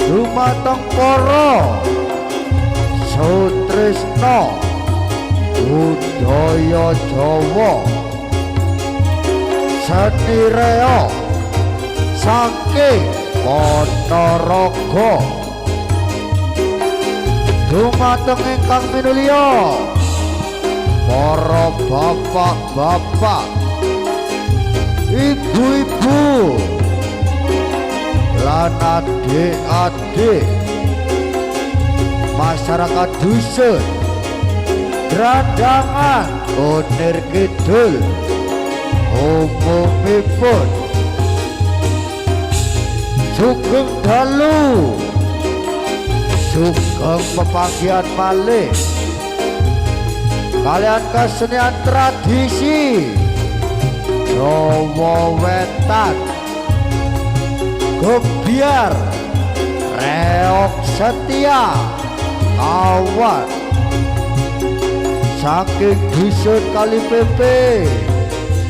Dumateng para sutresna budaya Jawa setirea saking Ponorogo dumateng ingkang minulya para bapak-bapak ibu-ibu lan adik-adik masyarakat dusun Drandangan Kunir Kidul umumipun sugeng dalu sugeng pepanggihan malih kalian kesenian tradisi Jawa Wetan Gebyar Reok Setia kawan saking dusun Kalipepe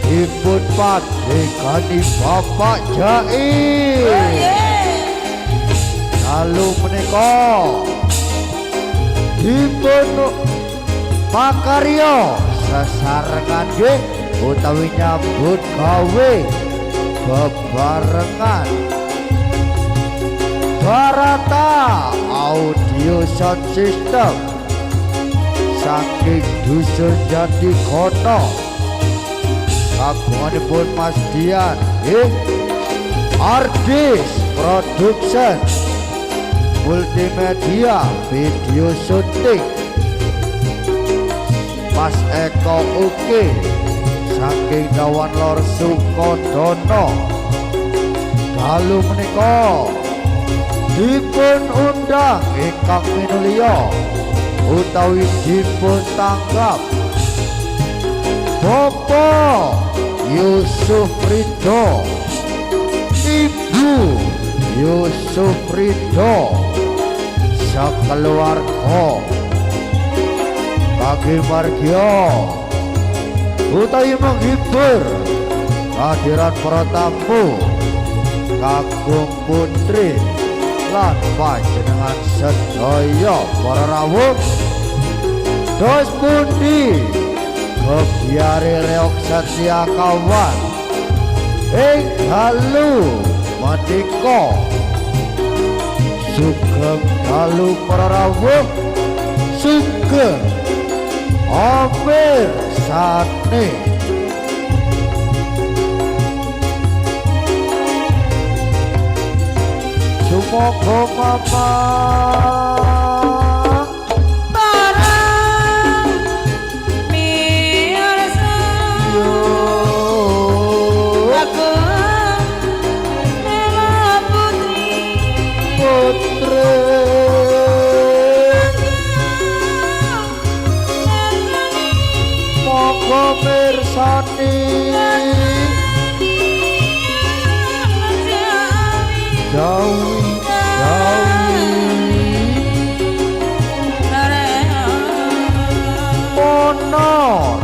ipun padhekani Bapak Jair lalu menika dipun pakarya sesarengan nggih utawi nyambut gawe bebarengan Barata Audio Sound System saking dusun Jatikono kagunganipun Mas Dian Ardis Production Multimedia Video Shooting Mas Eko Uki saking Dawan Lor Sukodono dalu menika dipun undang ingkang minulya utawi dipun tanggap Bapak Yusuf Ridho Ibu Yusuf Ridho sakeluarga bagi margya utawi menghibur kehadiran para tamu kakung putri lan panjenengan sedaya para rawuh dos pundi Gebyare Reok Setia kawan ing dalu menika sugeng dalu para rawuh sugeng Amir Sane Sumoga mama Mirsani Jawi Ponorogo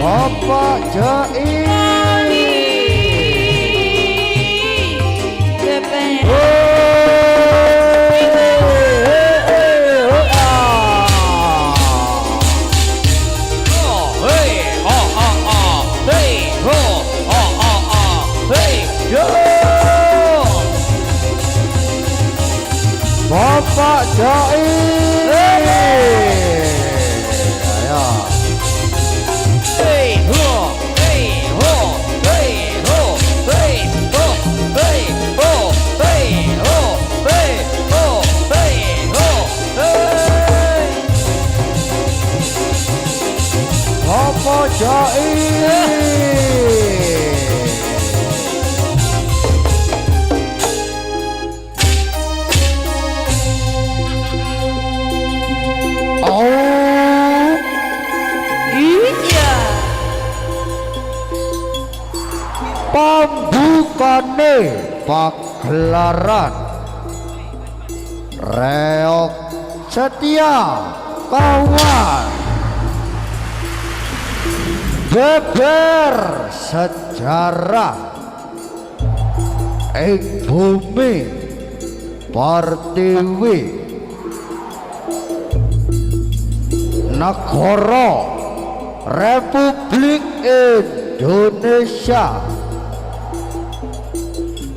Bapak Jair Bapak Jair ayo hey ho hey ho hey ho hey ho hey ho hey ho hey ho hey ho hey Bapak Jair pambukane pagelaran reok setia kawan beber sejarah ing bumi Pertiwi negara Republik Indonesia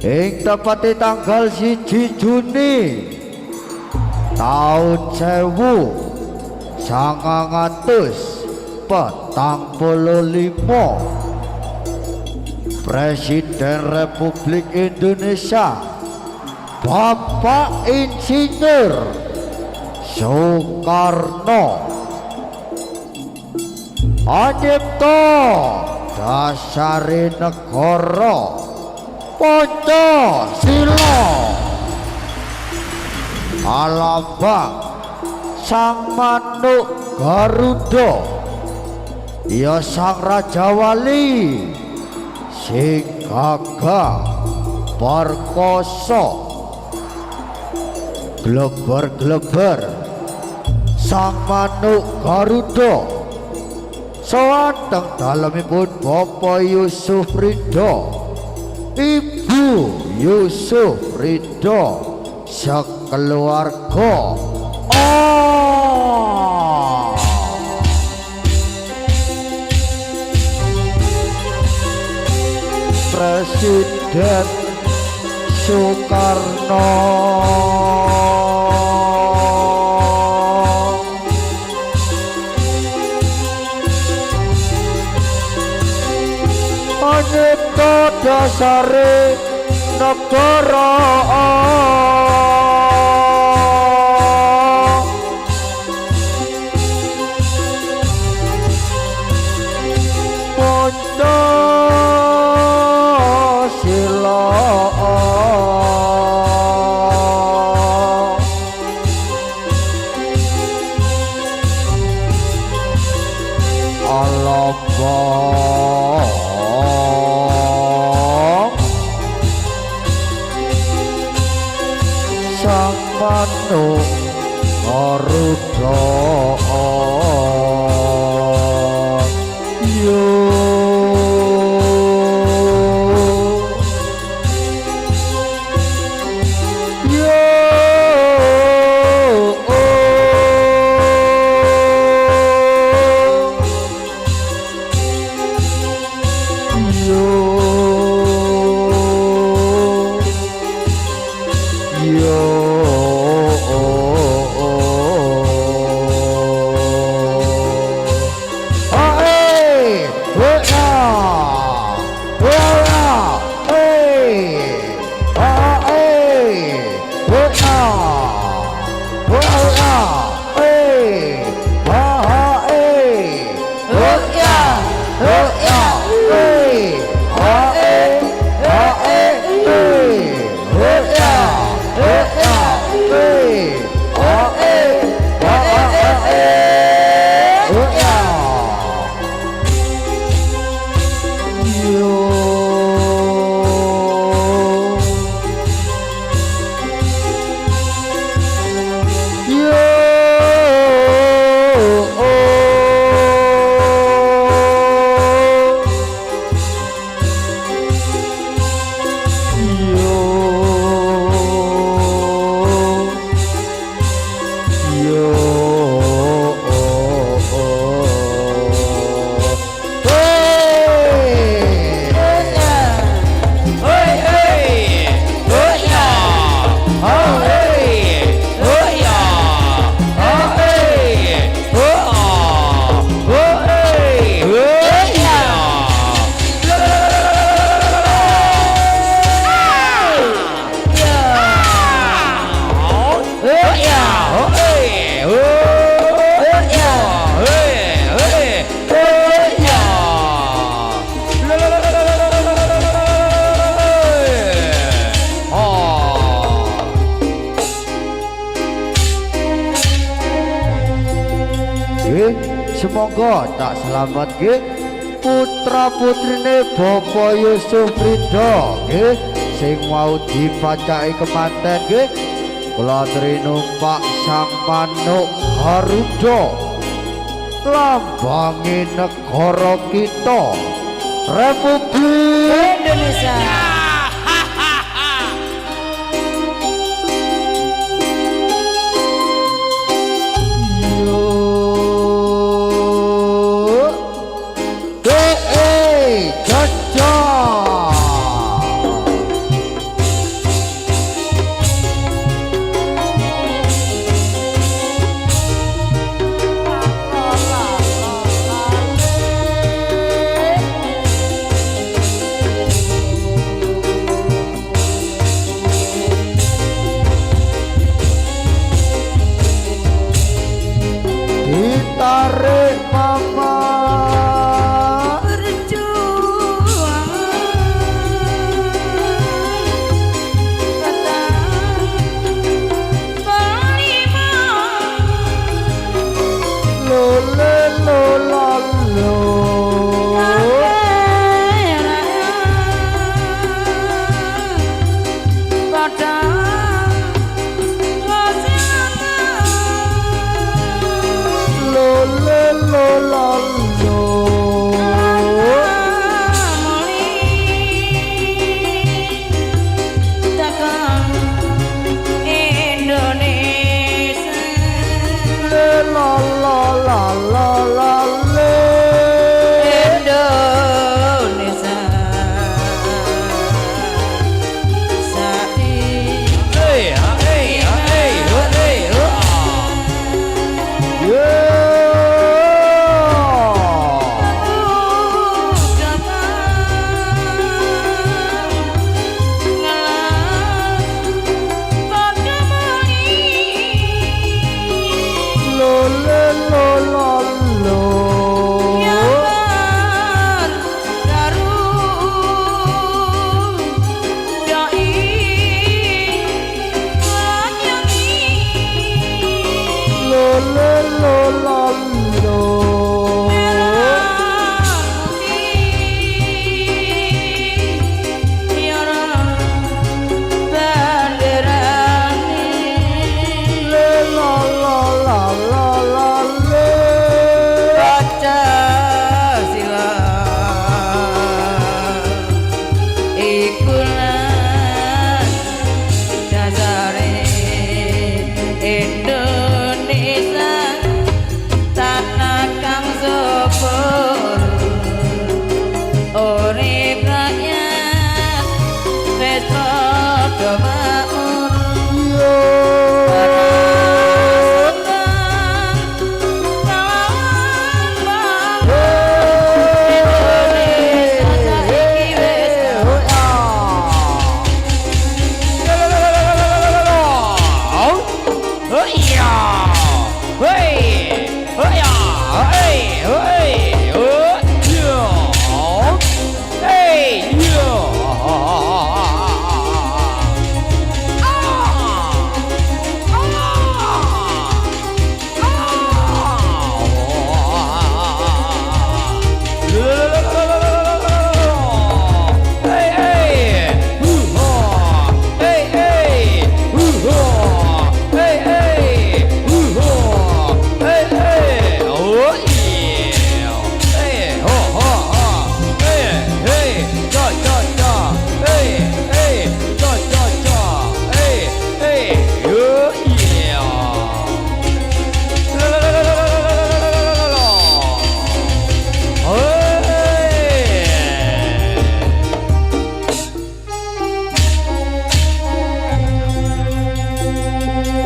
ing tepati tanggal 1 Juni tahun 1945 Presiden Republik Indonesia Bapak Insinyur Soekarno anyipta dasari negara Pancasila alambang sang manuk Garuda ya sang Raja Wali sing gagah perkasa gleber-gleber sang manuk Garuda saweteng dalemipun Bapak Yusuf Ridho Ibu Yusuf Ridho sekeluarga Presiden Soekarno anyipta dasare negara sang manuk Garuda yo semoga tak selamat putra putrine Bapak Yusuf Ridho sing mau dipacaki kemanten nggih kula aturi numpak Sang Manuk Garuda lambange negara kita Republik Indonesia. Tarik mama Berjuang kata panglima lole lola lo pada lole lola lo le la la la la la le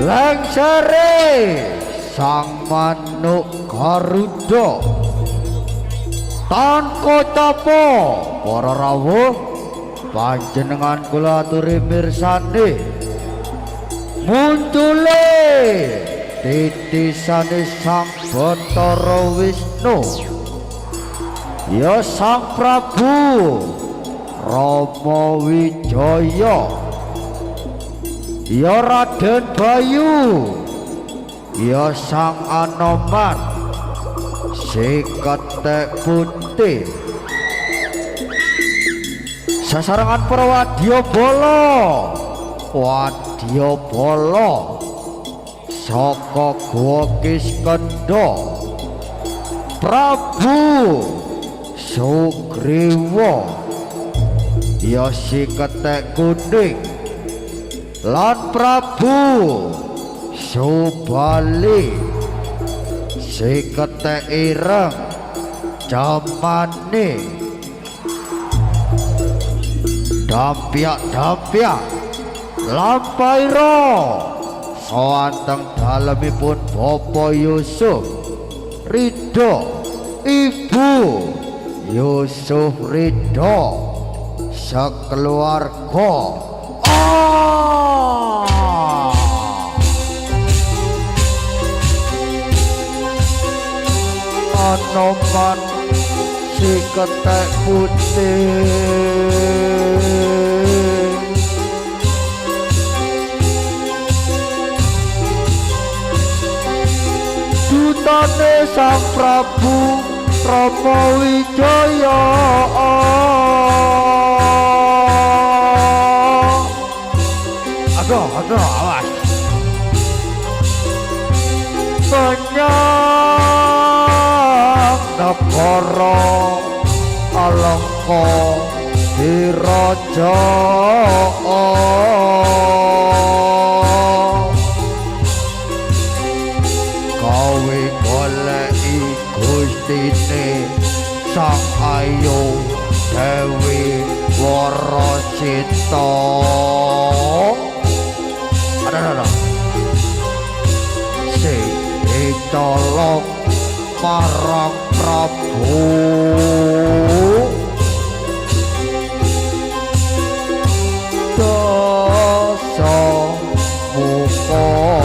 Langsare Sang Manuk Garuda tanpa tapa para rawuh panjenengan kula aturi mirsani muncule titisane Sang Bathara Wisnu ya Sang Prabu Rama Wijaya ya Raden Bayu ya Sang Anoman si ketek putih Sesarengan para wadyabala saka Guwa Kiskendha Prabu Sugriwa ya si Ketek Kuning lan Prabu Subali si Ketek Ireng jamane dampiak lampaira sawanteng dalemipun Bapak Yusuf Ridho Ibu Yusuf Ridho sekeluarga Anoman si Ketek Putih dutane Sang Prabu Rama Wijaya aduh awas negara Alengka diraja gawe goleki gustine Sang Ayu Dewi Warasita ada sing ditolong marang Prabu Dasa Muka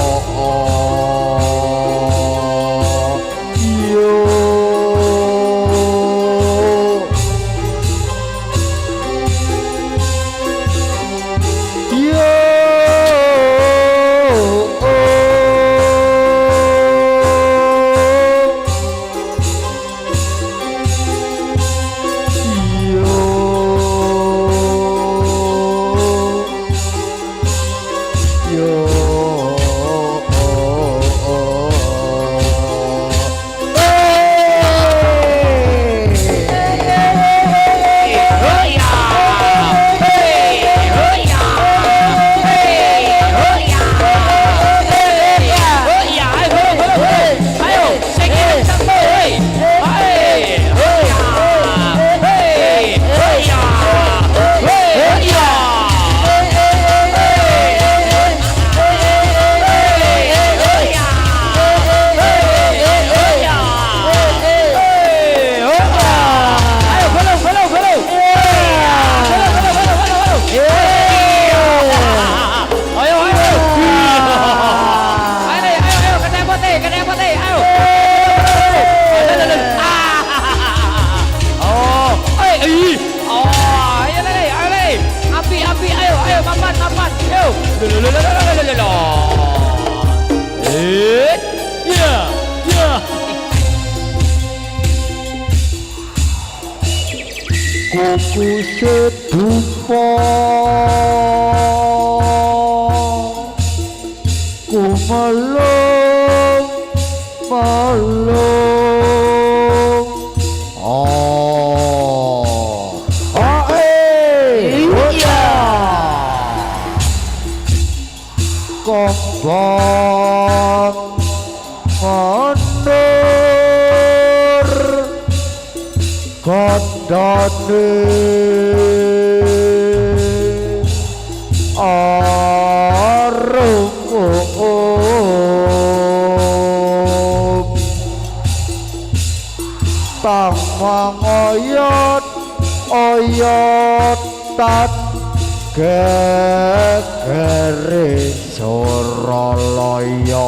kuku sedupa kumalung malung kombang mandur kandhane tang mangoyot oyotan gegere Suralaya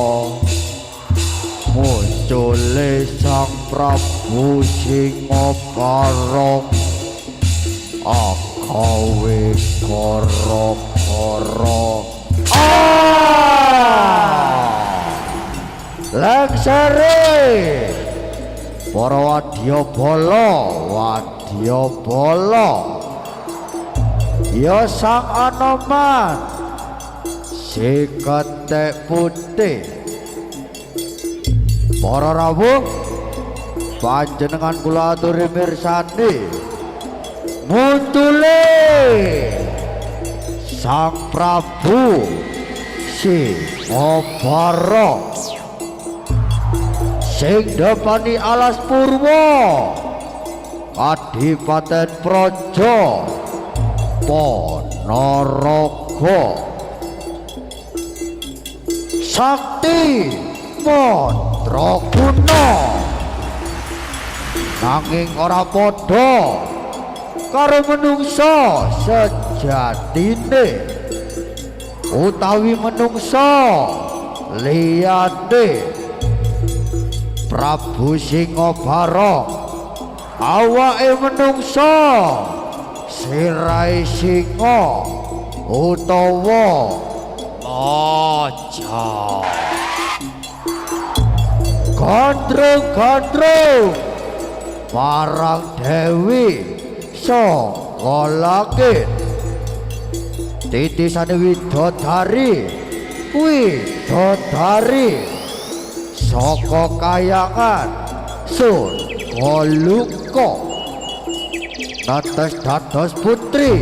muncule Sang Prabu Singaparong agawe kara-kara langsare para wadyabala ya sang Anoman si ketek putih. Para rawuh panjenengan kula aturi mirsani muntule sang Prabu Singhabara sing depani alas Purwa Kadipaten Praja Ponorogo. Sakti mandraguna nanging ora padha karo menungsa sejatine utawi menungsa liyane. Prabu Singhabara awake menungsa, sirahe singa utawa maja. Gandrung-gandrung marang Dewi saka langit. Titisane widodari saka kayangan Surgaluka netes dados putri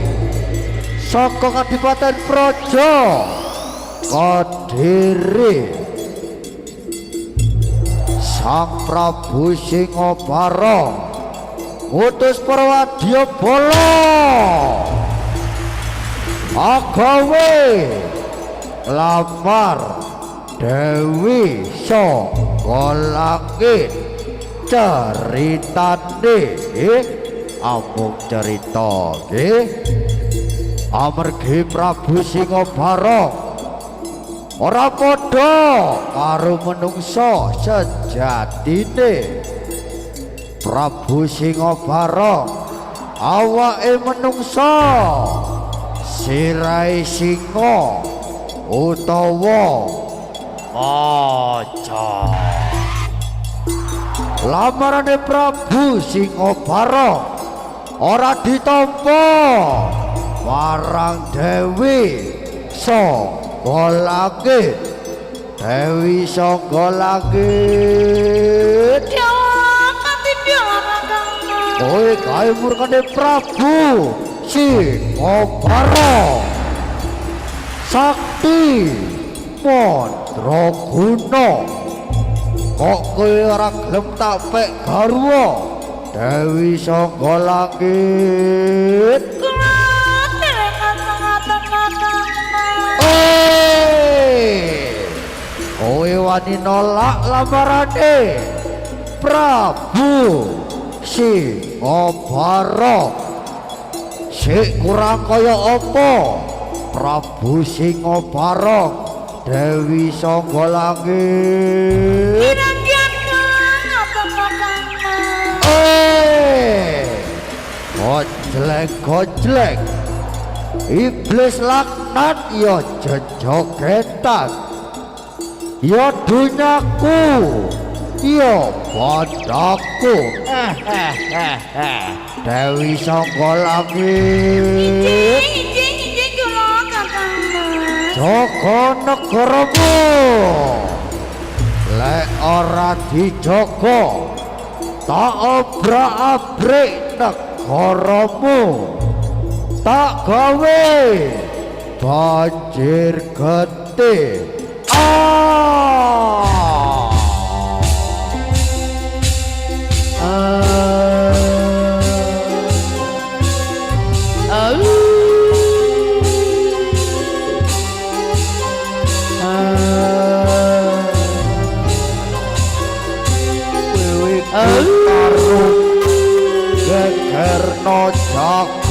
saka Kadipaten Praja Kediri. Sang Prabu Singhabara ngutus para wadyabala agawe lamar Dewi saka langit. Ceritane amung cerita nggih amargi Prabu Singhabara ora padha karo menungsa sejatine. Prabu Singhabara awake menungsa, sirahe singa utawa maja. Lamarane Prabu Singhabara ora ditampa marang Dewi saka langit. Dewi saka langit kowe kae murkane Prabu Singhabara. Sakti mandraguna kok kowe ora gelem tak pek garwa Dewi saka langit. Kowe wani nolak lamarane Prabu Singhabara. Sik kurang kaya apa Prabu Singhabara Dewi saka langit. Gojlek iblis laknat ya jejogetan ya dunyaku ya padaku. Dewi saka langit jaga negaramu, lek ora dijaga tak obrak-abrik negaramu, tak gawe banjir gede. Gegerno jagat.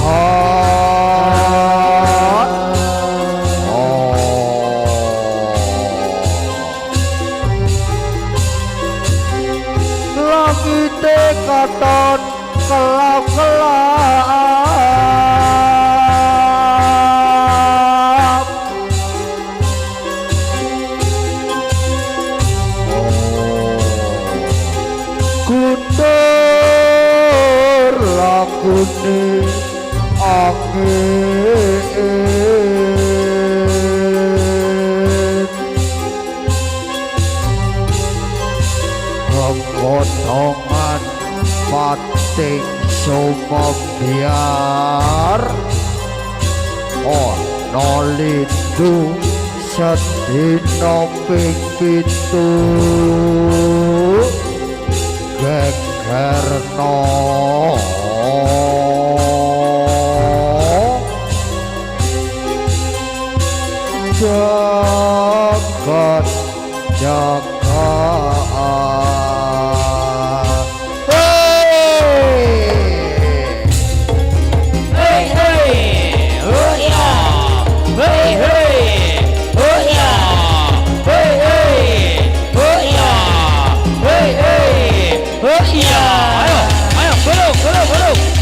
sumebiar ana lindu sedina ping 7 gegerno jagat jagat hey hey oh ya hey hey oh ya hey hey oh ya hey hey oh ya ayo ayo belum ya belum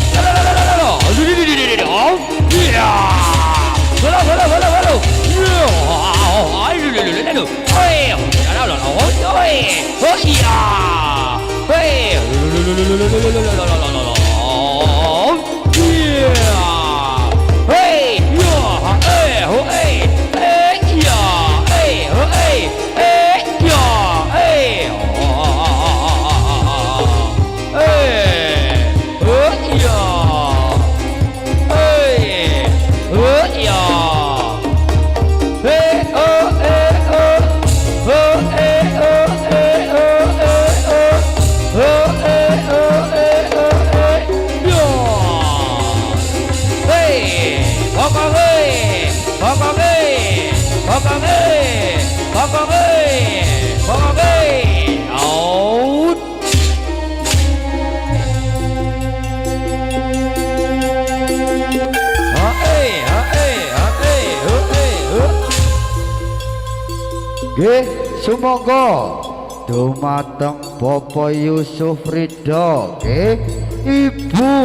nggih sumangga dumateng Bapak Yusuf Ridho nggih Ibu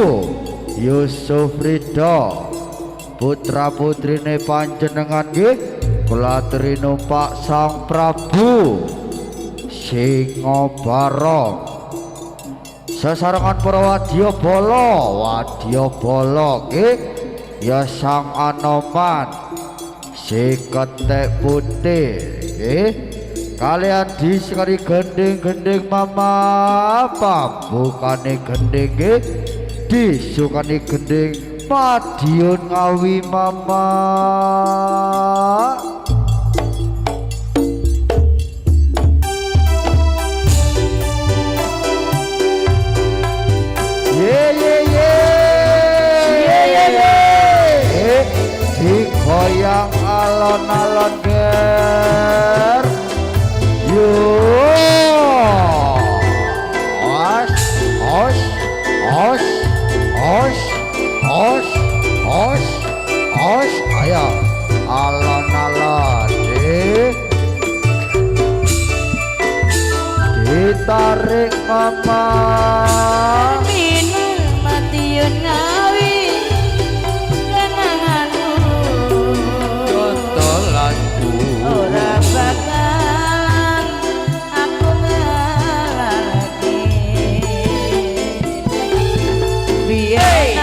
Yusuf Ridho putra putrine panjenengan nggih kula aturi numpak Sang Prabu Singobara sesarengan para wadyabala nggih ya Sang Anoman si ketek putih kalian disekari gending-gending mama pambukane gending disukani gending Madiun Ngawi mama dikoyang alon-alon ger yo os os os os os os os ayo alon-alon ditarik mama minul Madiun Ngawi ora bakalan aku ngelalake biyen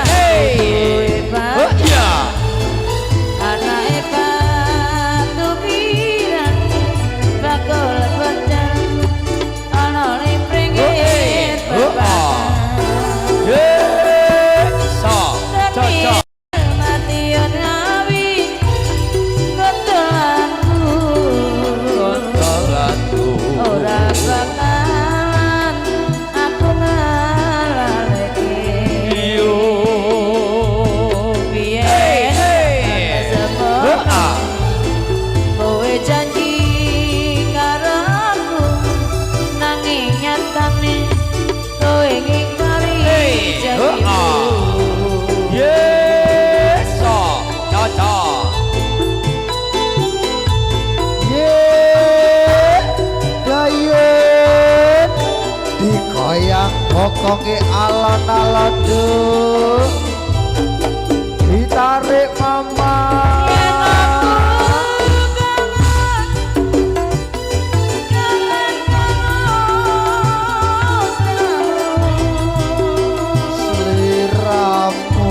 oh ya anake batu pirang bakul bocah ana ning pringgir Madiun Ngawi ora bakalan aku ngelalake biyen semoga kowe janji karo aku nanging nyatane kowe ngingkari janjiku dikoyang bokonge alon-alon ditarik mama seliramu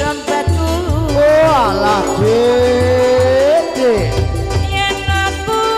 dompetku alah dede yen aku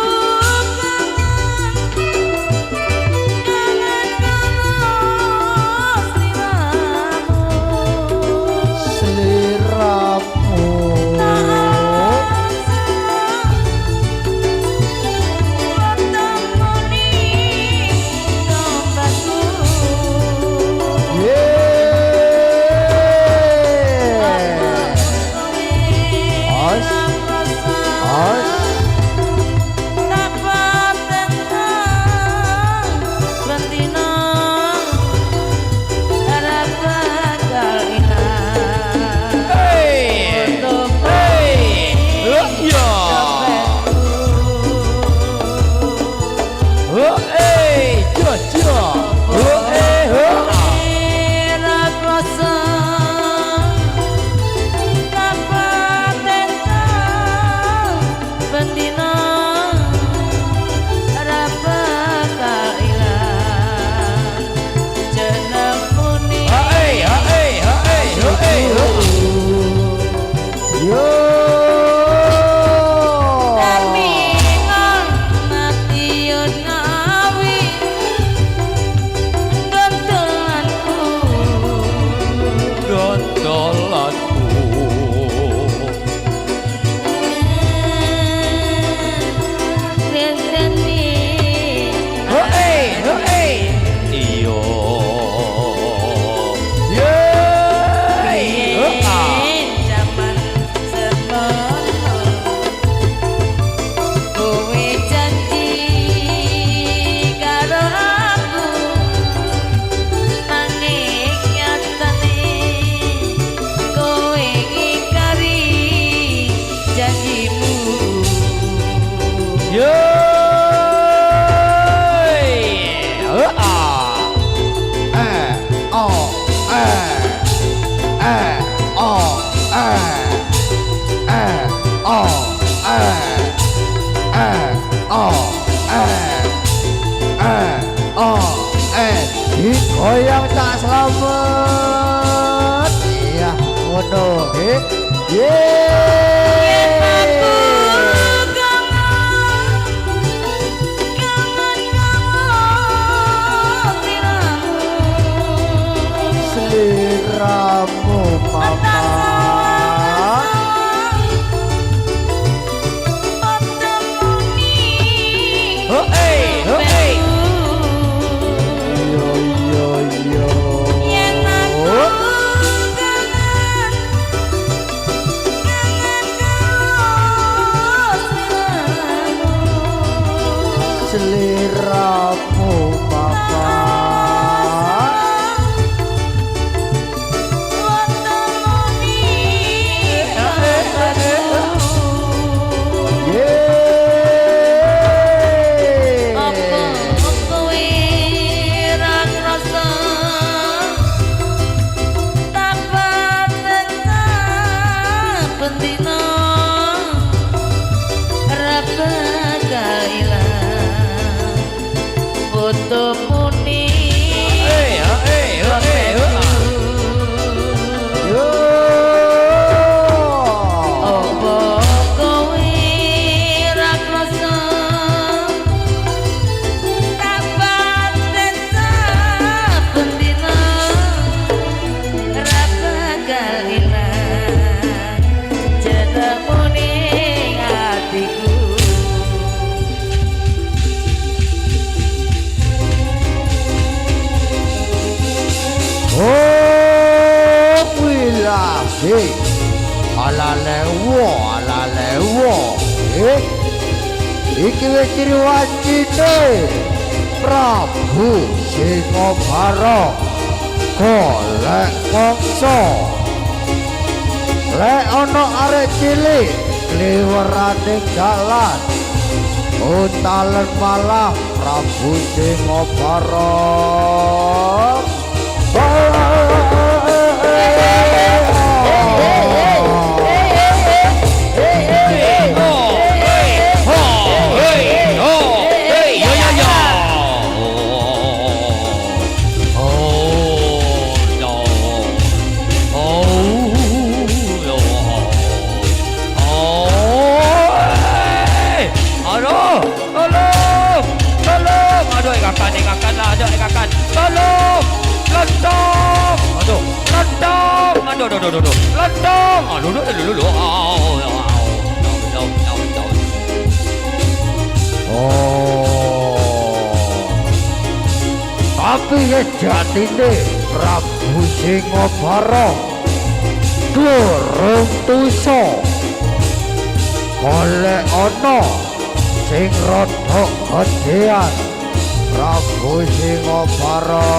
digoyang tak selamat iya ngono seliramu mama seliramu mama ala lewo iki wis ciri wajine Prabu Singobara golek mangsa lek ana arek cilik kliwerane dalan utalen malah Prabu Singobara tapi sejatine Prabu Singobara durung tusa golek ana sing rada gedean Prabu Singobara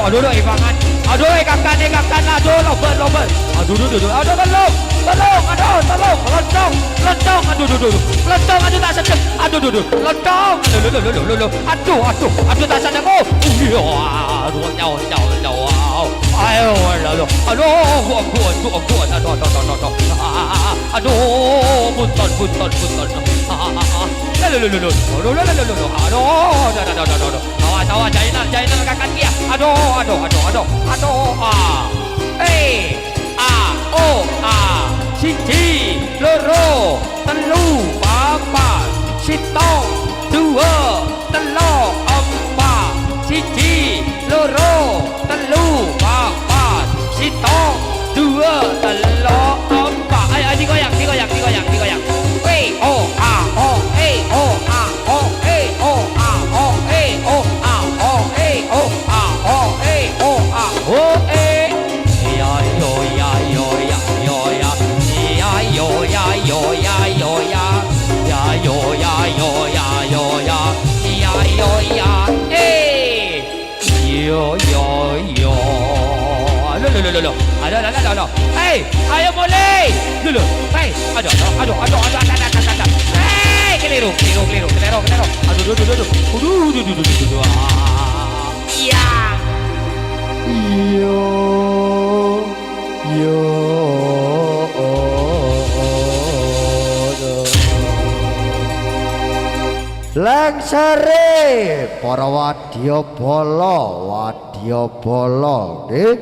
aduh ibangan aduh kakak aduh lober aduh lentong aduh tak sedek aduh lentong aduh tak sedek aduh nyaw ayo kuat aduh bunton aduh jainan kakak dia aduh siji loro telu papat sitong dua telu empat siji loro telu papat sitong dua telu empat ayo digoyang weh ayo mulai dulu Keliru. Aduh. Iya. Yo Lengsere para wadya bala nggih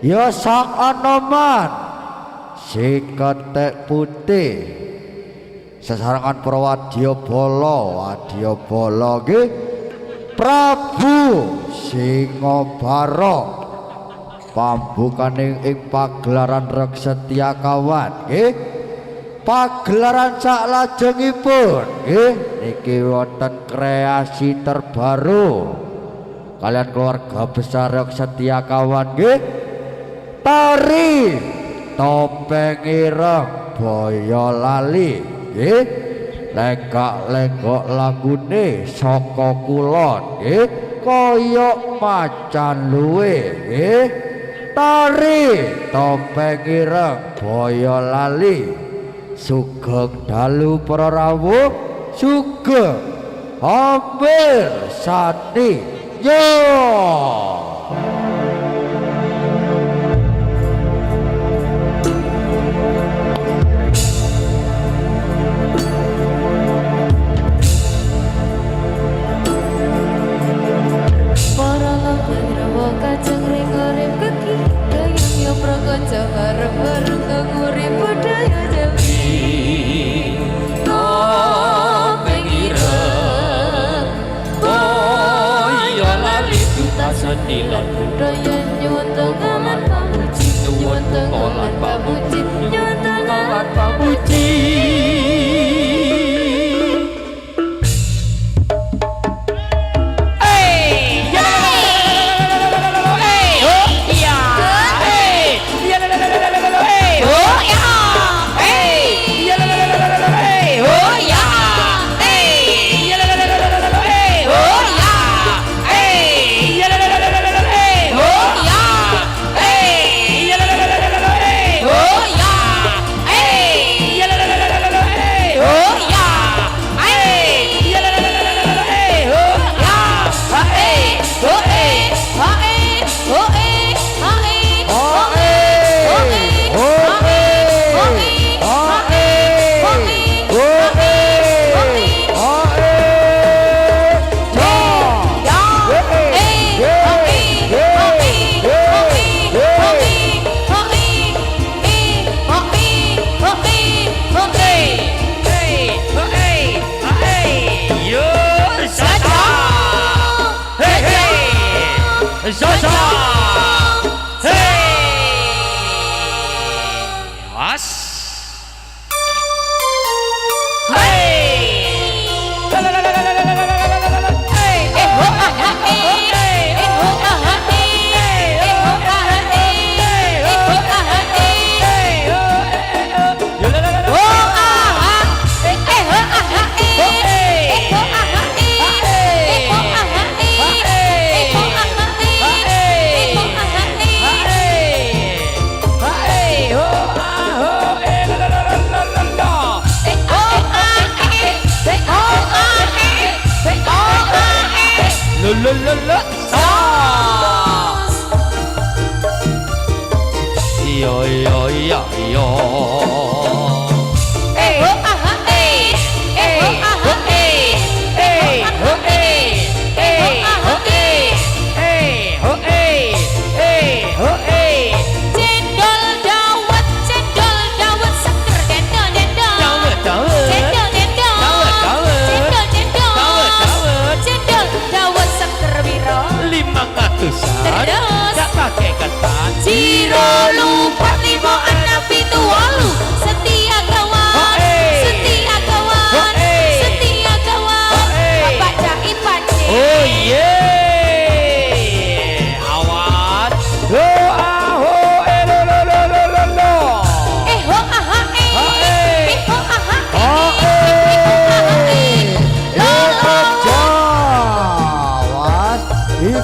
ya sak anoman sing ketek putih sesarengan para wadya bala nggih Prabu Singobara pambukaning ing pagelaran Reg Setyakawan nggih pagelaran saklajengipun nggih niki wonten kreasi terbaru kalian keluarga besar Reg Setyakawan nggih tari topeng ireng Boyolali nggih lenggak-lenggok lagune saka kulon nggih kaya macan luwe nggih tari topeng ireng Boyolali sugeng dalu para rawuh sugeng hampir sani yo para lampu rawa kacang ring urip keki gayung yo prakonco bareng-bareng ngurip budaya Jawi topeng ireng Boyolali duta seni lan budaya nyuwun tengalan pamuji nyuwun tengalan pamuji nyuwun tengalan pamuji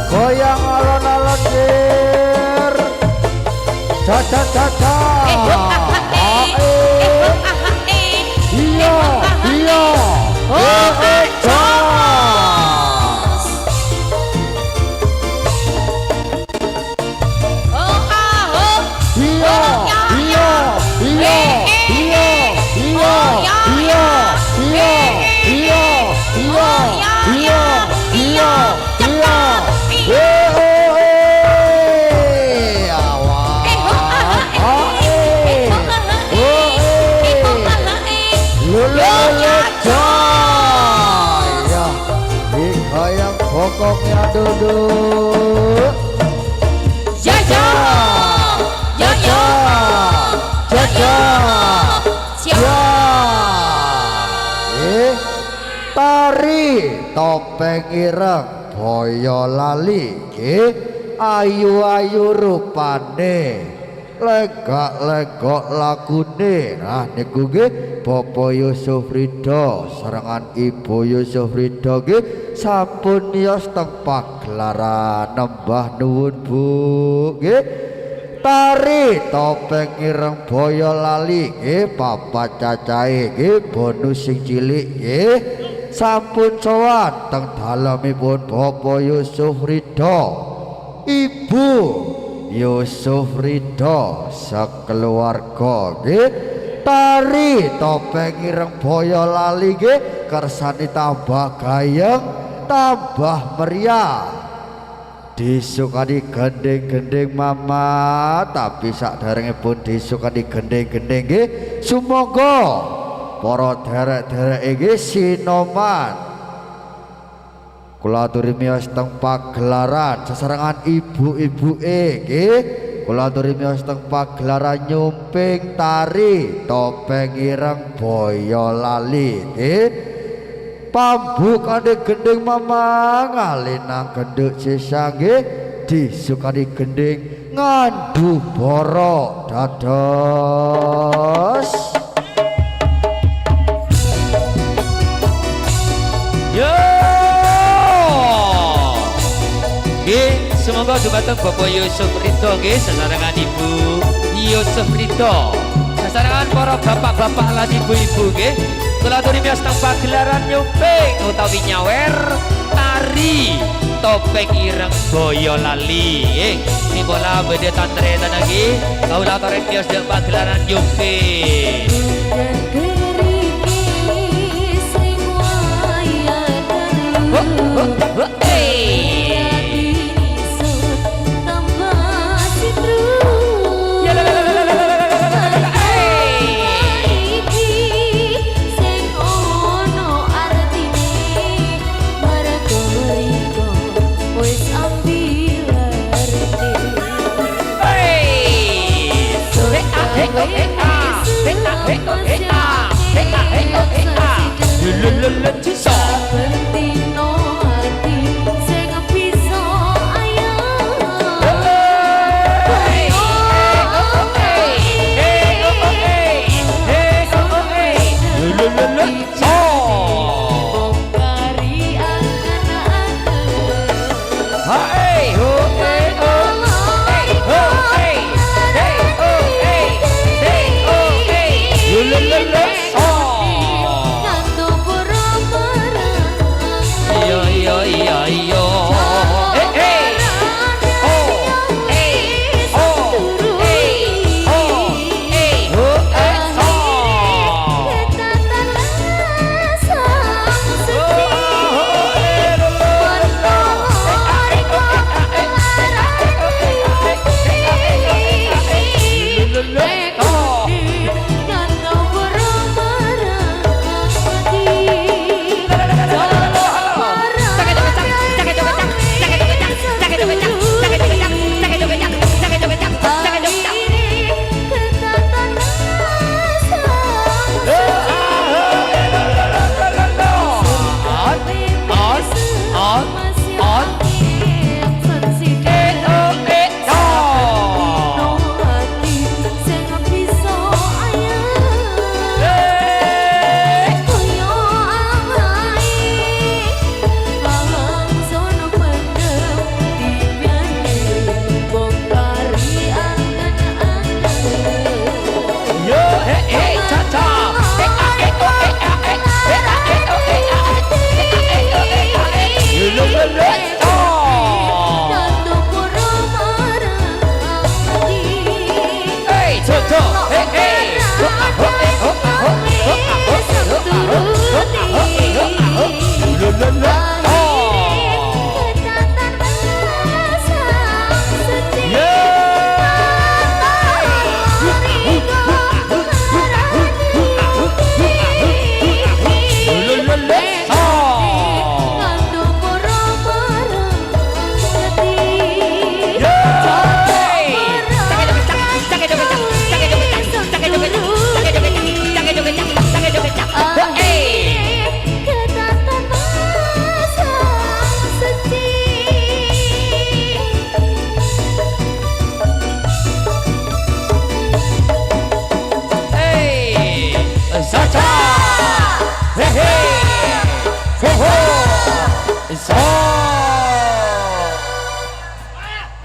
goyang alon-alon dir. Caca caca. Joy ya digoyang bokongnya duduk Jojo Jojo Jojo ya tari topeng ireng Boyolali ayu-ayu rupane legak-legok lagune. Nah niku nggih Bapak Yusuf Ridho serangan Ibu Yusuf Ridho nggih sampun miyos teng pagelaran nembah nuwun Bu nggih. Tari topeng ireng Boyolali nggih Bapak cacahe nggih bonus sing cilik nggih sampun sowan teng dalemipun Bapak Yusuf Ridho Ibu Yusuf Ridho sekeluarga nggih. Tari topeng ireng Boyolali nggih kersani tambah gayeng tambah meriah disukani gending-gending mama tapi sakderengipun disukani gending-gending nggih sumangga para derek-derek nggih sinoman kula aturi miyos teng pagelaran sesarengan ibu-ibuke nggih kula aturi miyos teng pagelaran nyumping tari topeng ireng Boyolali nggih pambukane gending mama ngalinang genduk sisa nggih disukani gending ngandu borok dados Yo, semoga dumateng Bapak Yusuf Ridho nggih sesarengan Ibu Yusuf Ridho sesarengan para bapak-bapak lan ibu-ibu nggih kula aturi miyos teng pagelaran nyumping utawi nyawer tari topeng ireng Boyolali nggih nibola bedhe tantre tanagi kawula aturi miyos teng pagelaran nyumping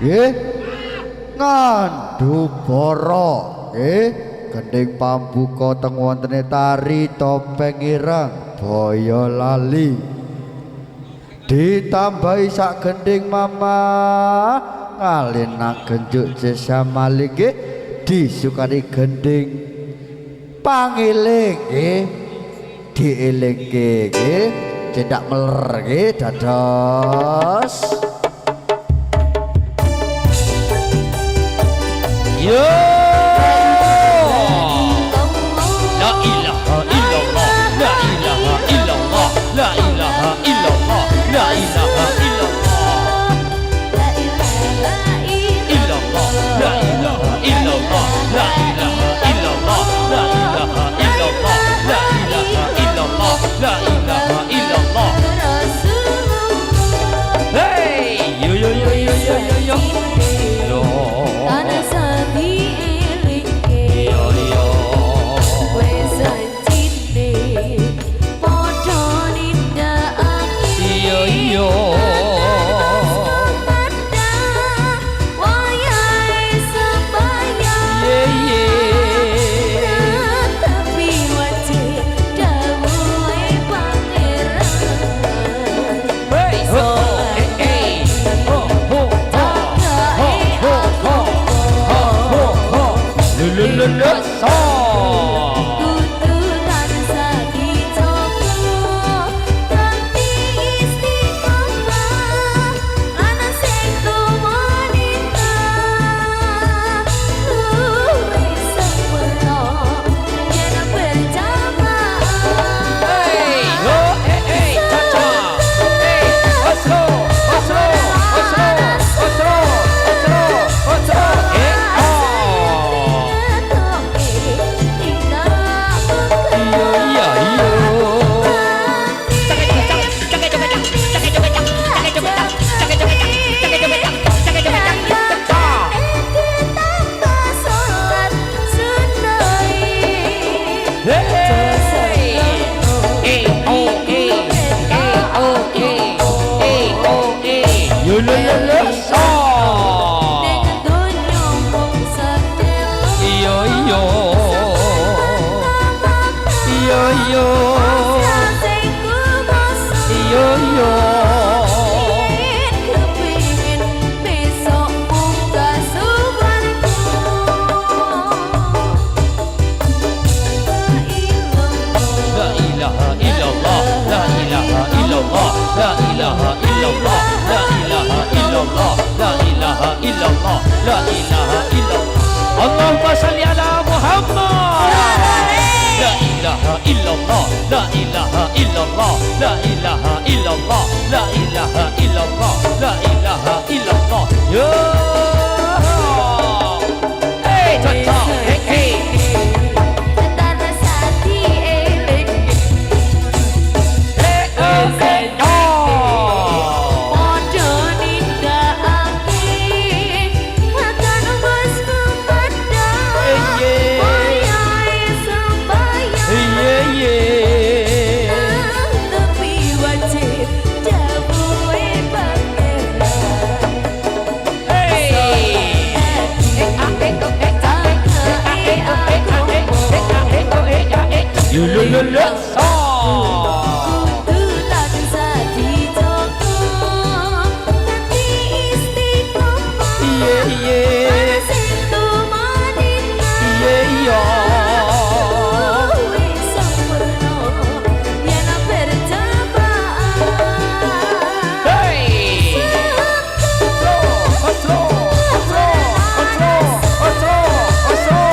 nggih ngandhu para nggih gending pambuka teng wontene tari topeng ireng Boyolali ditambahi sak gending mama ngalinak genjuk Jesa Malik nggih disukani gending pangiling nggih dielingke nggih cendak meler nggih dados yo la ilaha illallah la ilaha illallah la ilaha illallah la ilaha illallah illallah la ilaha illallah la ilaha illallah la ilaha illallah la ilaha illallah la ilaha illallah hey yo yo yo yo yo yo yo Tanah sapi elingke yo yo wes anjine padha nindakake yo yo wayahe sembayang tapi wajib dawuhe pangeran hey ho hey ho ho ho ho ho ho lu lu lu so kudu tansah dicoba kanthi istiqomah ana sing wanita luwih sempurna yen berjamaah hey ho hey cha hey osro osro osro osro osro osro hey yo yo yo yo lo lo lo so yo yo yo yo yo yo la ilaha illallah la ilaha illallah la ilaha illallah la ilaha illallah la ilaha illallah la ilaha illallah Allahumma shalli ala Muhammad la ilaha illallah la ilaha illallah la ilaha illallah la ilaha illallah la ilaha illallah yo hey cha hey hey you lo lo lo so kudu tansah dicoba kanthi istiqomah yeah yeah ana sing tumanina yeah yeah luwih sempurna yen berjamaah hey osro osro osro osro osro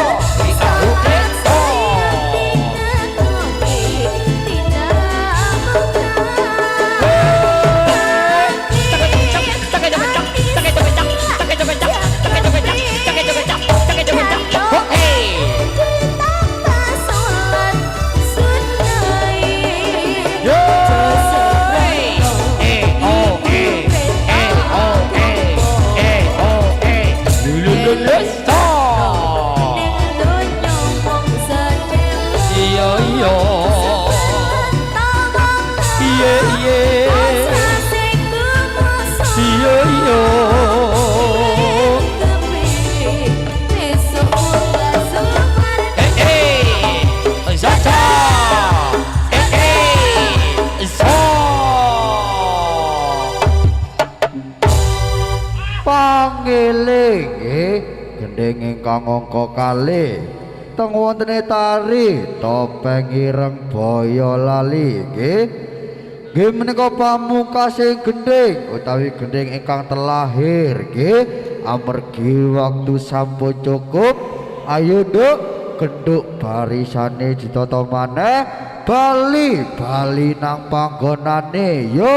gending ingkang angka kalih teng wontene tari topeng ireng Boyolali nggih. Nggih menika pamungkasing gending utawi gending ingkang terlahir nggih amargi waktu sampun cukup. Ayo Nduk genduk barisane ditata maneh bali nang panggonane yo.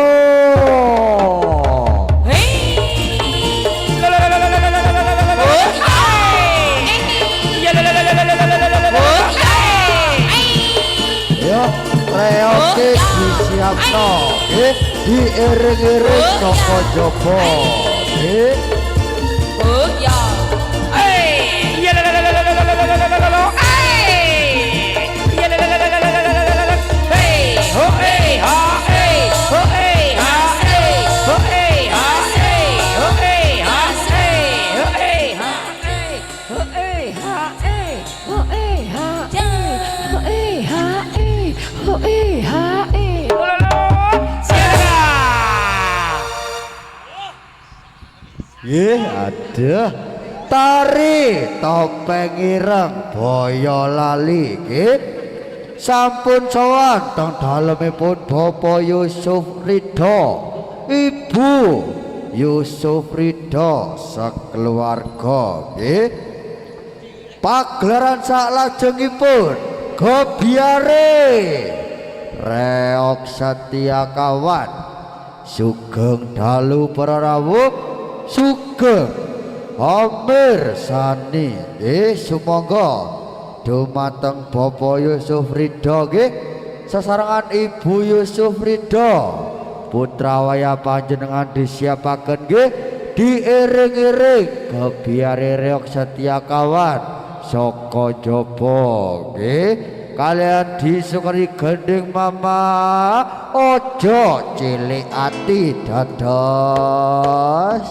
Yo reoke disiapno nggih diiring-iring saka jaba nggih. Oh ya. Nggih, aduh. Tari topeng ireng Boyolali nggih. Sampun sowan teng dalemipun Bapak Yusuf Ridho, Ibu Yusuf Ridho sakeluarga nggih. Pagelaran saklajengipun Gobiare Reok Setia Kawan sugeng dalu para rawuh sugeng Amir Sani nggih sumangga dumateng Bapak Yusuf Ridho nggih sesarengan Ibu Yusuf Ridho putra wayah panjenengan disiapaken nggih diiring-iring Gobiare Reok Setia Kawan saka jaba nggih kalian disukani gending mama ojo cilik ati dados.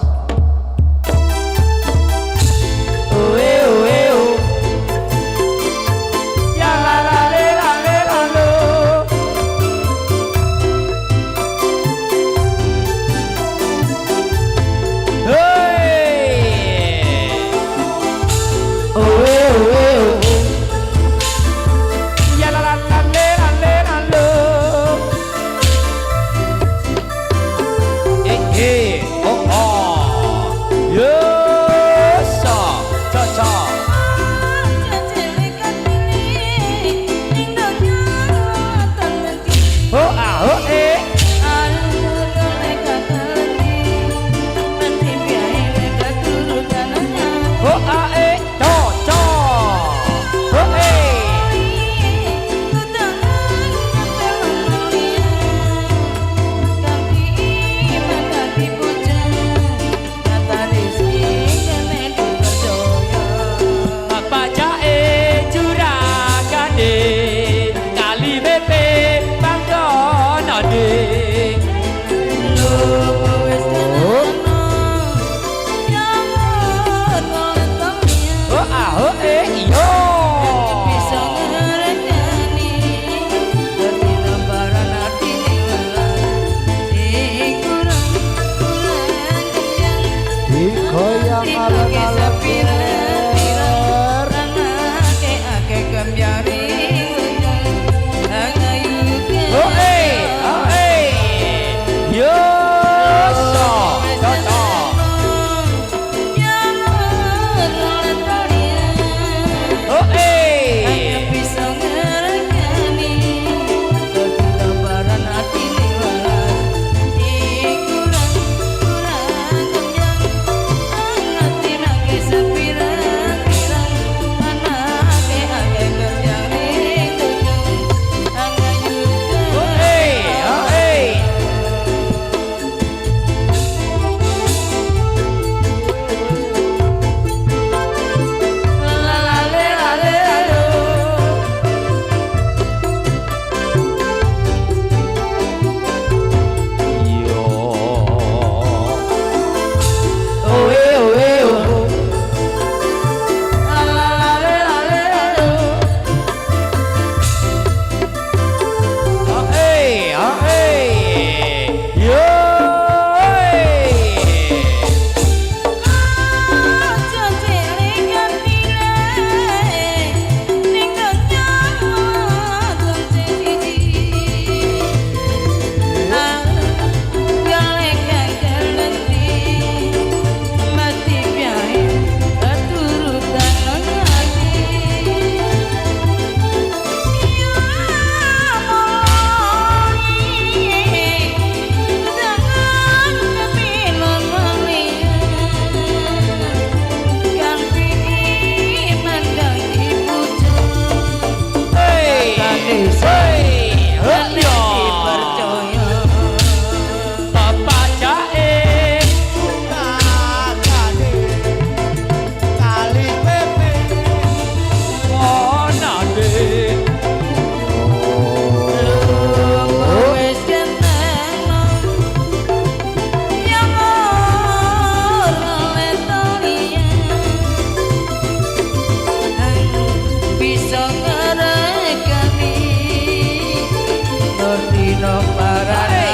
no parane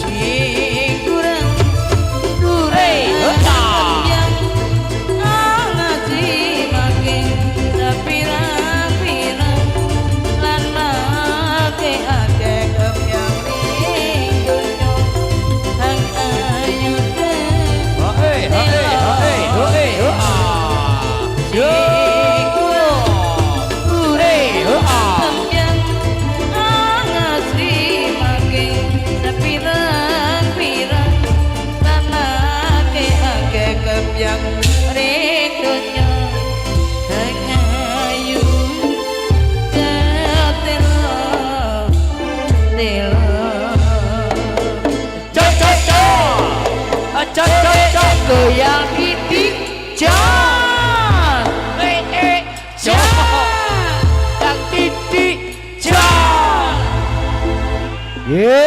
sing kurang yang ngaji makin sapirang-pirang lan make akeh kemyang ning donya hang ayu yang ring dunya hangayu jatelo goyang titik jan yang titik jan Ye,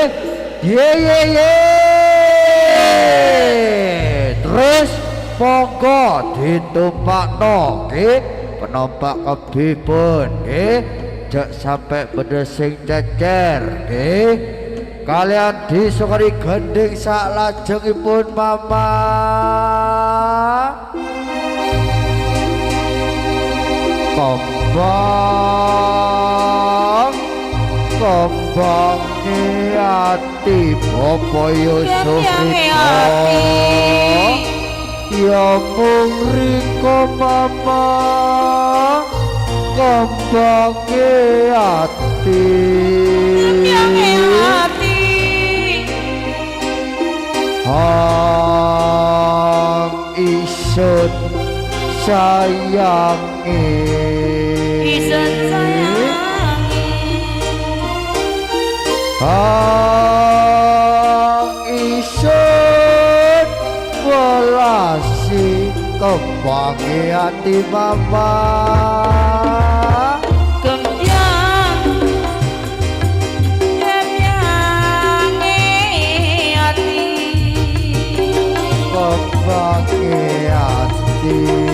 terus monggo ditumpakno nggih penompak kebipun nggih jak sampai bedesing cecer nggih kalian disukari gending sak lajengipun mama kembang ati Bapa Yusuf ya mung riko mama kembang ati hang isun sayangi isun welasi kembangi hati mama kembangi hati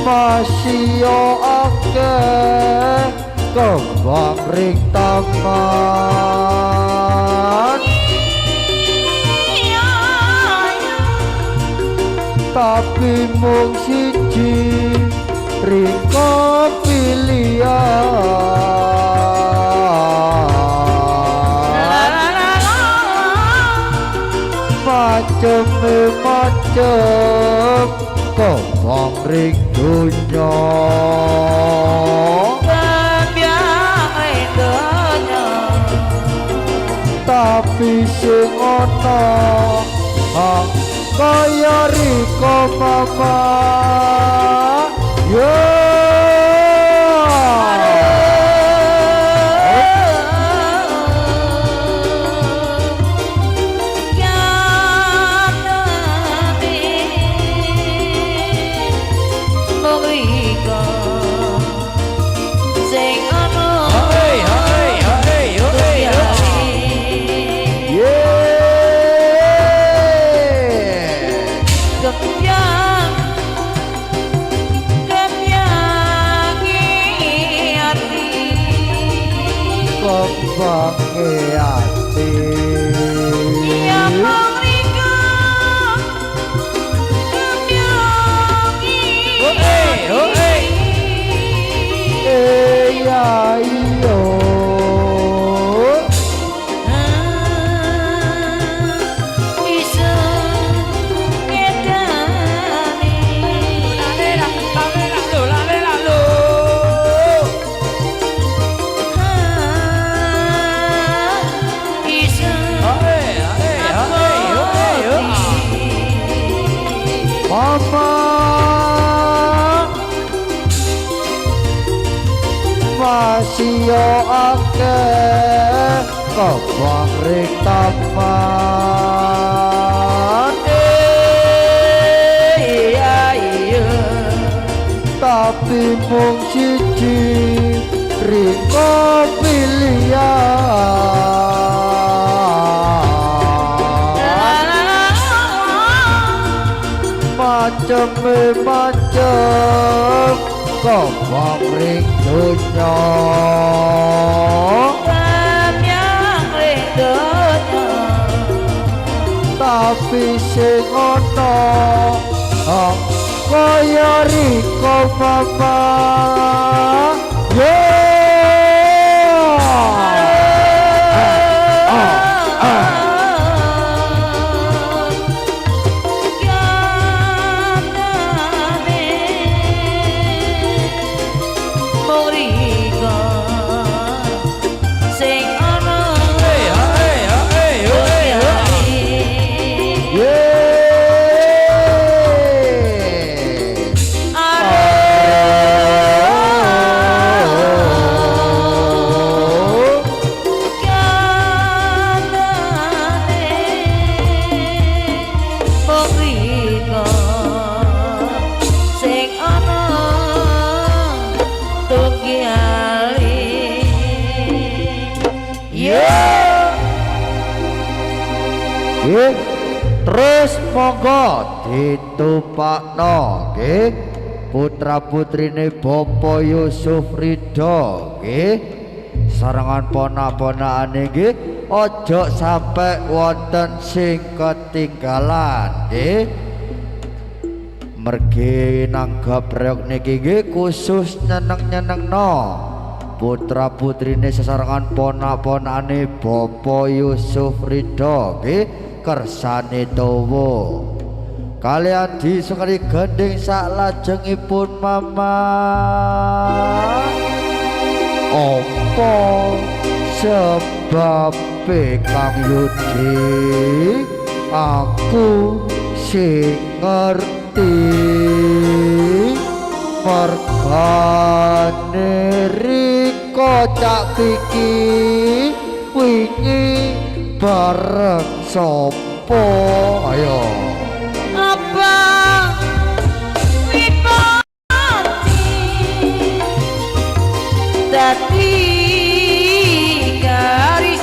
masih akeh kembang ring tangan tapi mung siji ring pilihan macem kembang ring dunya tapi sing ana kaya riko mama yo Isa mama masih yo akeh kobong ring taman iya iya tapi mung siji riko pilihan macem kobong ring dunya tapi sing ana kaya riko mama terus monggo ditupakno nggih putra putrine Bapak Yusuf Ridho nggih sarengan ponak-ponakane nggih ojo sampai wonten sing ketinggalan nggih mergi nanggap reok niki nggih khusus nyeneng-nyenengno putra putrine sesarengan ponak-ponakane Bapak Yusuf Ridho nggih kersane dawa kalian disukani gending saklajengipun mama opo sebab Kang Yudi aku sing ngerti mergane riko cak kiki wingi bareng sopo ayo apa wipati dadi garis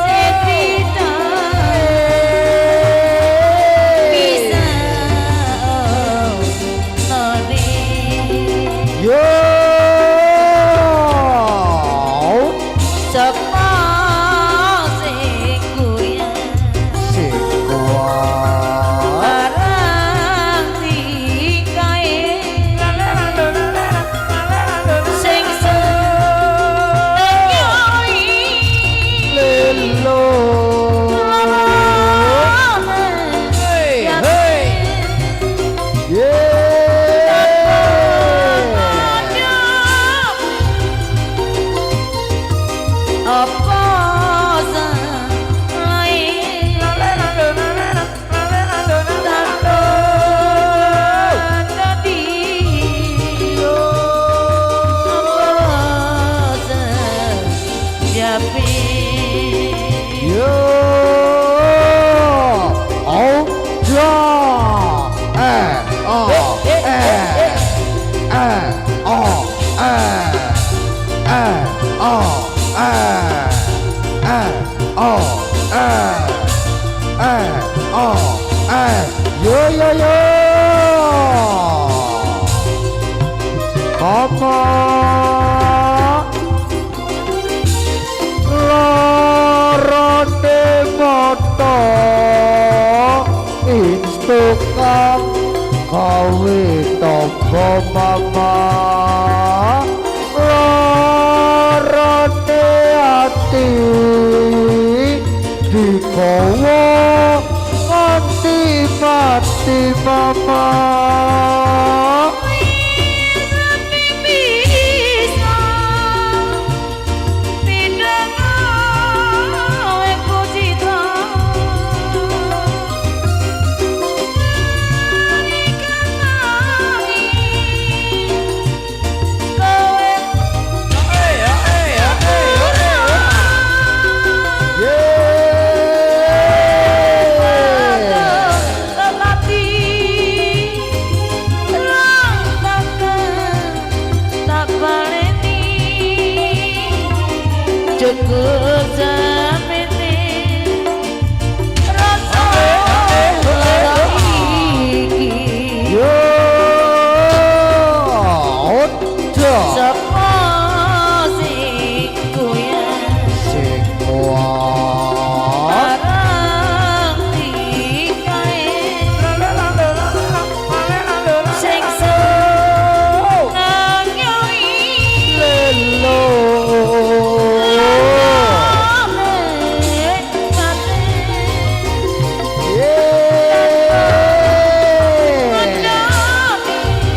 setrita bisa none yo Mama larane mata instukang gawe toko mama larane ati dikowo nganti mati mama cukup samene rasa lara iki Yo ojo sapa sing goyang sing kuat barang dikae sing seneng nyoi lelo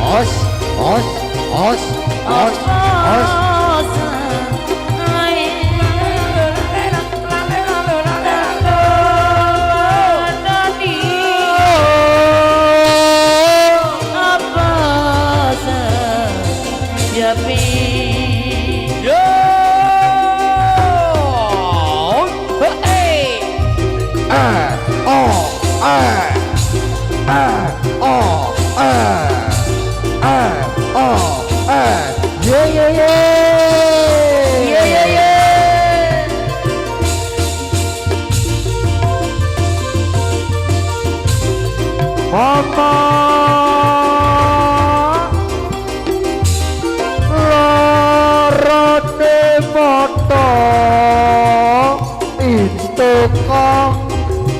os os os os os Yo, hey, oh oh yeah yeah yeah Mama larane foto Instagram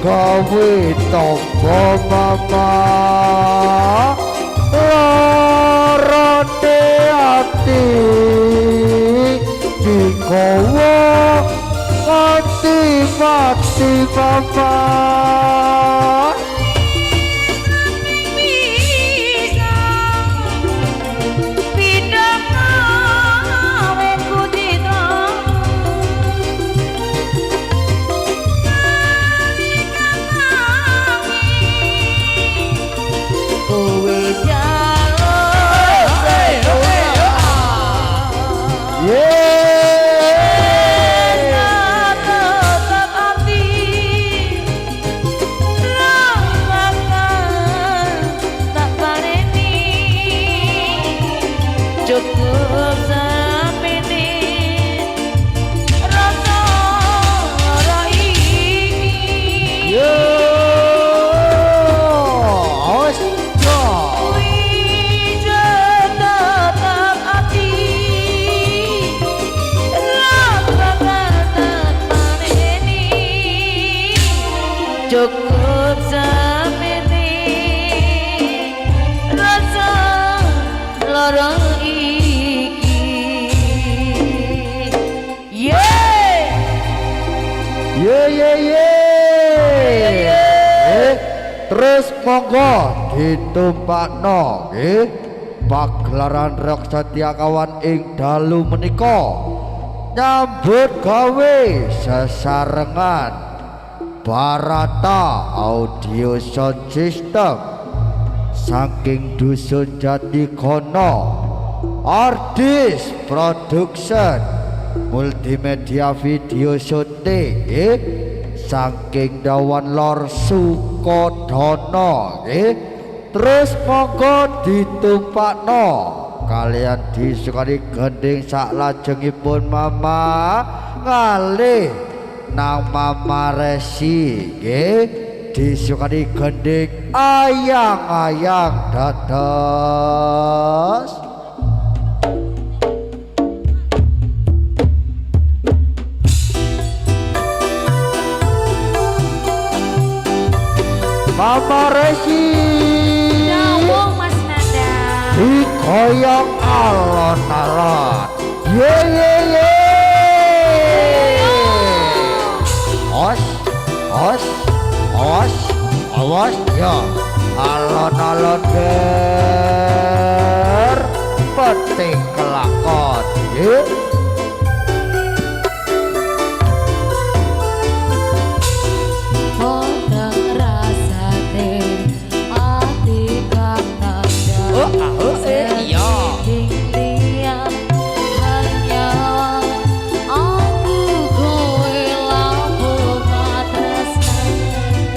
gawe toko mama larane ati dikowo mati mati mama cukup samene rasa lara iki Yo, ojo. wija tetap ati lakukan tanpaneni cukup samene rasa lara Terus monggo ditumpakno nggih pagelaran Reok Setyakawan ing dalu menika nyambut gawe sesarengan Barata Audio Sound System saking Dusun Jatikono Ardis Production Multimedia Video Shooting saking Dawan Lor Sukodono terus monggo ditumpakno kalian disukani gending saklajengipun mama ngalih nang Mama Resi disukani gending ayang-ayang dados Mama Resi Nyambung Mas Nanda. digoyang alon-alon ye ye ye os os os awas ya alon-alon ger peting kelakon ye Kodang rasane ati kang nanda. iya. Tiang hanya aku kowe lampu matresnan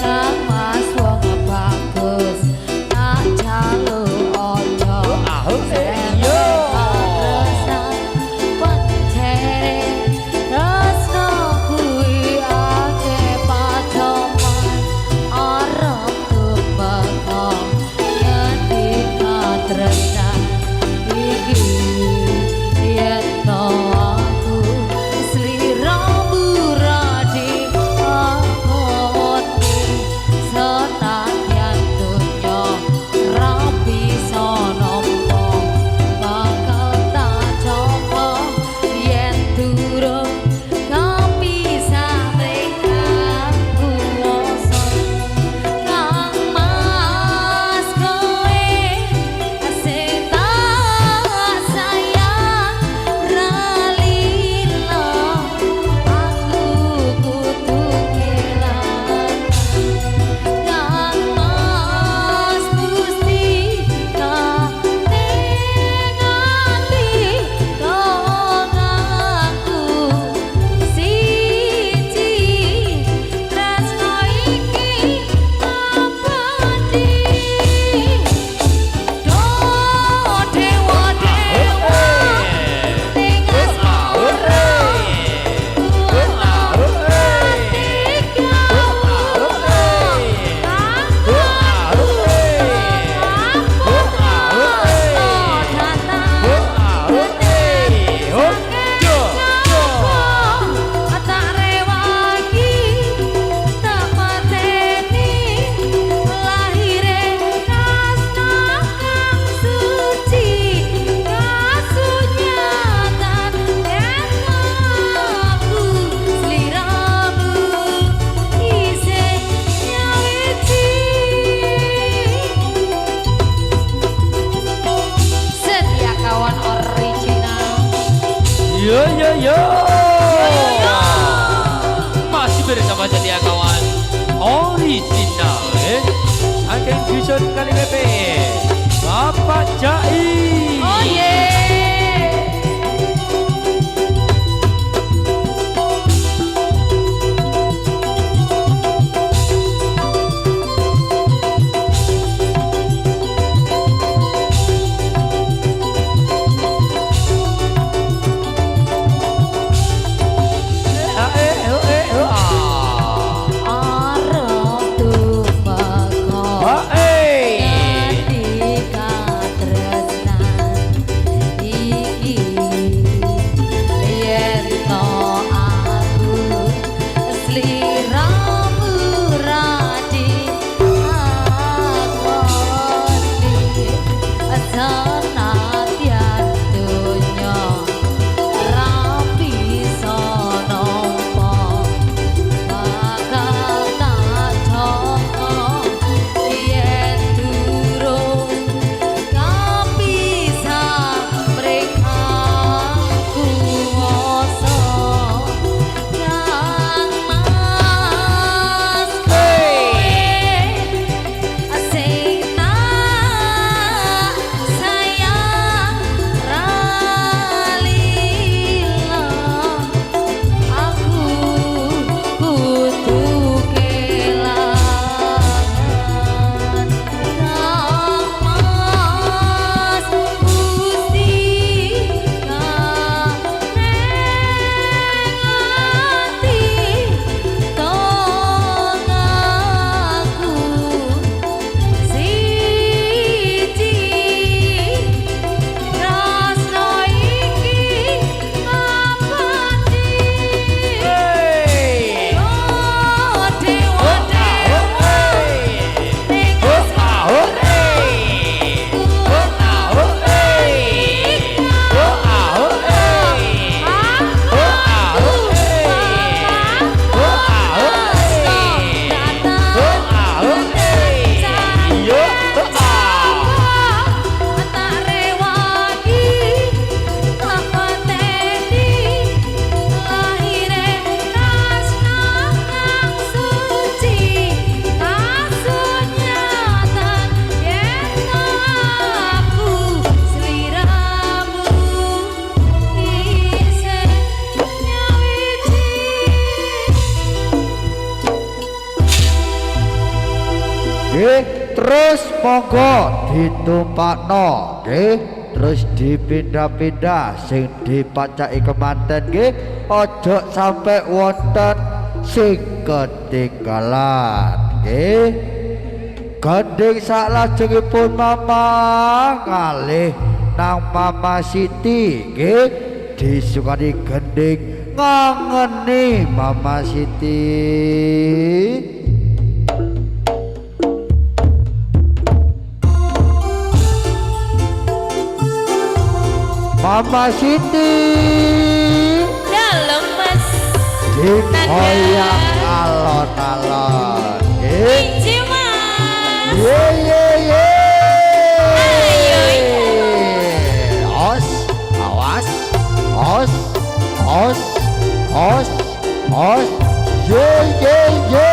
kang mas wong bagus tak jaluk nggih terus monggo ditumpakno nggih terus dipindah-pindah sing dipacaki kemanten nggih ojo sampai wonten sing ketinggalan nggih gending salajengipun mama ngalih nang Mama Siti nggih disukani gending ngangeni Mama Siti. Mama Siti Dalam mas digoyang alon-alon Inci mas ye ye ye Ayo os awas os os os os ye ye ye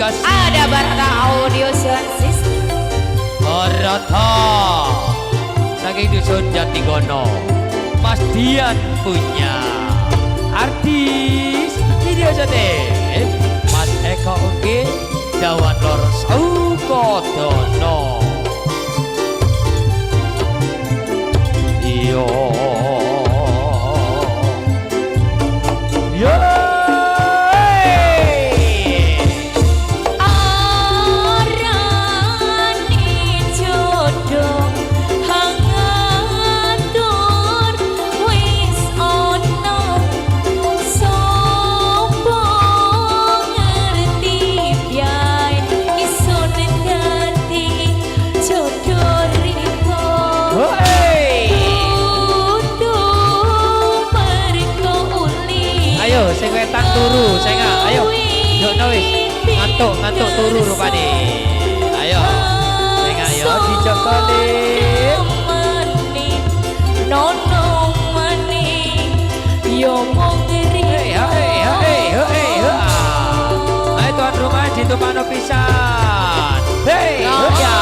Ada Barata Audio Sound System. Barata saking dusun Jatigono Mas Dian punya artis video syuting Mas Eko oke Jawan Lor Saukodono iyo yo sing wetan turu saya nggak ayo yuk wis ngantuk turu rupane ayo saya nggak yo dicokoli nono mani yo mongeri ayo tuan rumah ditumpakno pisan hei ya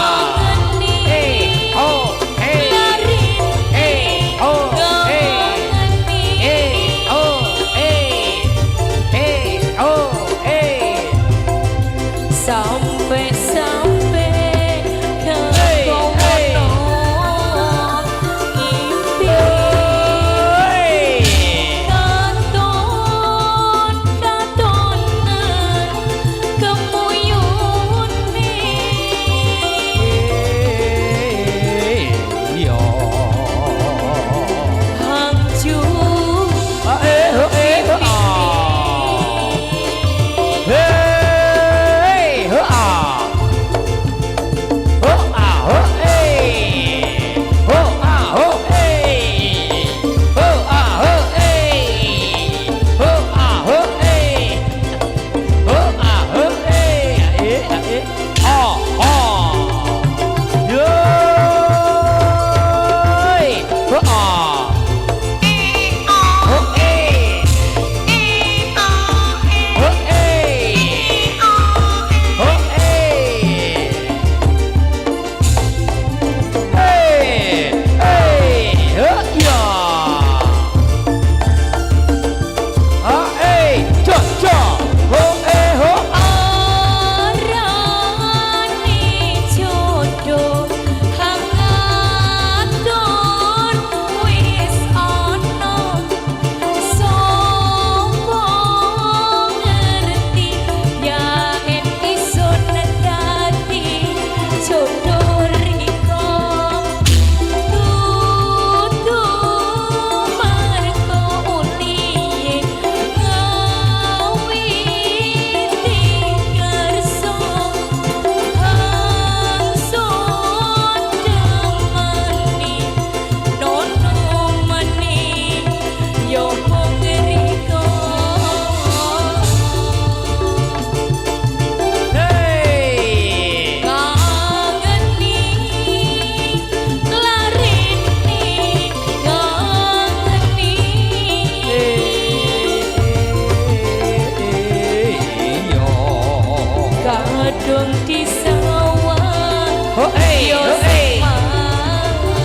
dong di sawah Oh hey, yo oh hey, semalek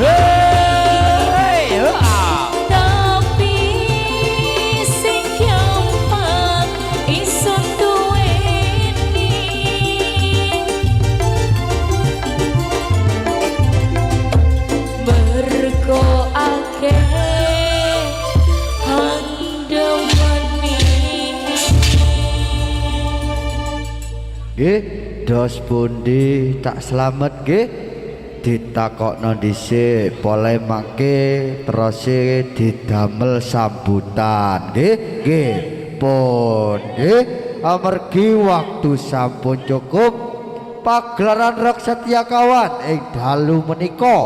hey, oh ah. tapi sing gampang iso duweni mergo akeh handemani Nggih, dos pundi tak selamat nggih. Ditakokno dhisik, polemake terus didamel sambutan nggih. Nggih, pun nggih. Amargi waktu sampun cukup, pagelaran Rock Setia Kawan ing dalu menika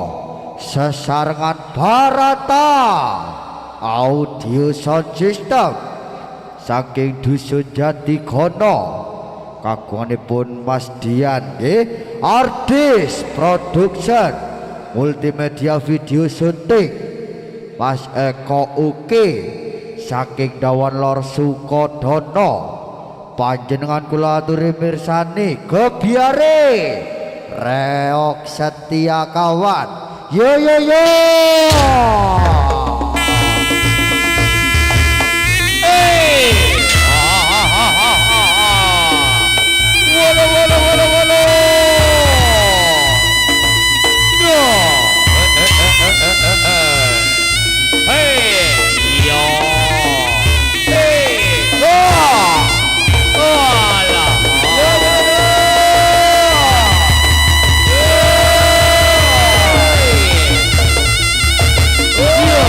sesarengan Barata Audio Sound System saking Dusun Jatigono kagunganipun Mas Dian nggih, Ardis Production Multimedia Video Syuting, Mas Eko Uki saking Dawan Lor Sukodono, panjenengan kula aturi mirsani gebyare Reok Setia Kawan. Yo yo yo. Yo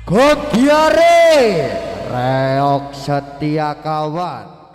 Gobiare reok setia kawan.